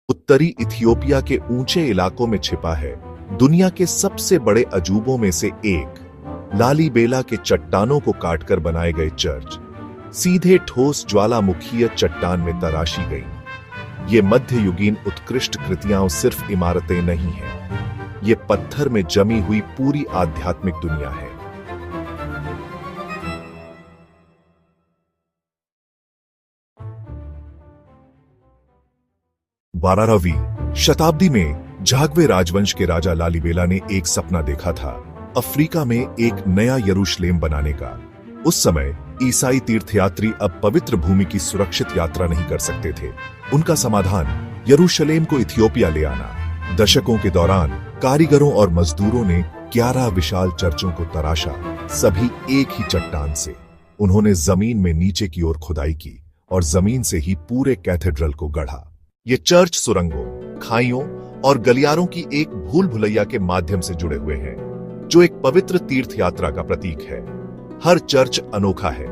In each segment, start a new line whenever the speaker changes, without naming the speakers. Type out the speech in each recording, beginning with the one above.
उत्तरी इथियोपिया के ऊंचे इलाकों में छिपा है दुनिया के सबसे बड़े अजूबों में से एक, लालीबेला के चट्टानों को काटकर बनाए गए चर्च सीधे ठोस ज्वालामुखीय चट्टान में तराशी गई। ये मध्ययुगीन उत्कृष्ट कृतियां सिर्फ इमारतें नहीं हैं, ये पत्थर में जमी हुई पूरी आध्यात्मिक दुनिया है। बारहवीं शताब्दी में झागवे राजवंश के राजा लालीबेला ने एक सपना देखा था, अफ्रीका में एक नया यरूशलेम बनाने का। उस समय ईसाई तीर्थयात्री अब पवित्र भूमि की सुरक्षित यात्रा नहीं कर सकते थे। उनका समाधान यरूशलेम को इथियोपिया ले आना। दशकों के दौरान कारीगरों और मजदूरों ने 11 विशाल चर्चों को तराशा, सभी एक ही चट्टान से। उन्होंने जमीन में नीचे की ओर खुदाई की और जमीन से ही पूरे कैथेड्रल को गढ़ा। ये चर्च सुरंगों, खाइयों और गलियारों की एक भूल भुलैया के माध्यम से जुड़े हुए हैं, जो एक पवित्र तीर्थ यात्रा का प्रतीक है। हर चर्च अनोखा है।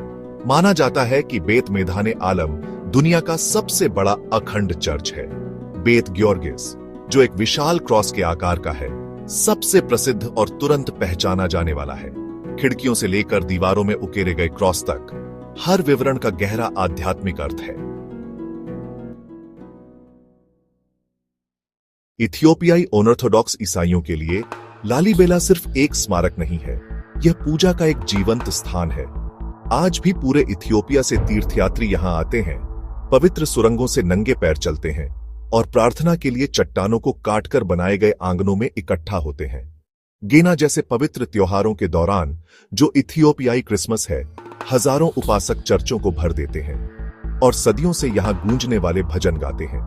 माना जाता है कि बेत मेधाने आलम दुनिया का सबसे बड़ा अखंड चर्च है। बेत ग्योर्गिस, जो एक विशाल क्रॉस के आकार का है, सबसे प्रसिद्ध और तुरंत पहचाना जाने वाला है। खिड़कियों से लेकर दीवारों में उकेरे गए क्रॉस तक हर विवरण का गहरा आध्यात्मिक अर्थ है। इथियोपियाई ऑर्थोडॉक्स ईसाइयों के लिए लालीबेला सिर्फ एक स्मारक नहीं है, यह पूजा का एक जीवंत स्थान है। आज भी पूरे इथियोपिया से तीर्थयात्री यहां आते हैं, पवित्र सुरंगों से नंगे पैर चलते हैं और प्रार्थना के लिए चट्टानों को काटकर बनाए गए आंगनों में इकट्ठा होते हैं। गेना जैसे पवित्र त्योहारों के दौरान, जो इथियोपियाई क्रिसमस है, हजारों उपासक चर्चों को भर देते हैं और सदियों से यहां गूंजने वाले भजन गाते हैं।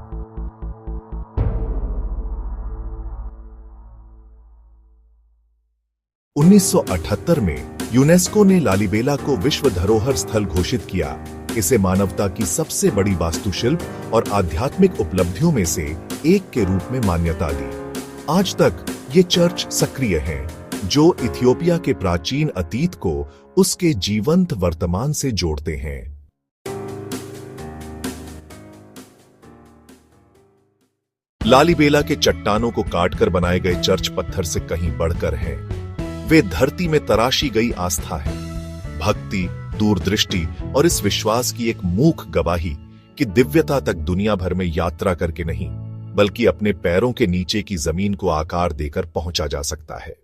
1978 में यूनेस्को ने लालीबेला को विश्व धरोहर स्थल घोषित किया। इसे मानवता की सबसे बड़ी वास्तुशिल्प और आध्यात्मिक उपलब्धियों में से एक के रूप में मान्यता दी। आज तक ये चर्च सक्रिय हैं, जो इथियोपिया के प्राचीन अतीत को उसके जीवंत वर्तमान से जोड़ते हैं। लालीबेला के चट्टानों को काटकर बनाए गए चर्च पत्थर से कहीं बढ़कर हैं। वे धरती में तराशी गई आस्था है, भक्ति, दूरदृष्टि और इस विश्वास की एक मूक गवाही कि दिव्यता तक दुनिया भर में यात्रा करके नहीं, बल्कि अपने पैरों के नीचे की जमीन को आकार देकर पहुंचा जा सकता है।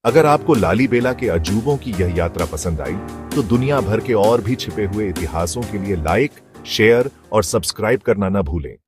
अगर आपको लालीबेला के अजूबों की यह यात्रा पसंद आई, तो दुनिया भर के और भी छिपे हुए इतिहासों के लिए लाइक, शेयर और सब्सक्राइब करना न भूलें।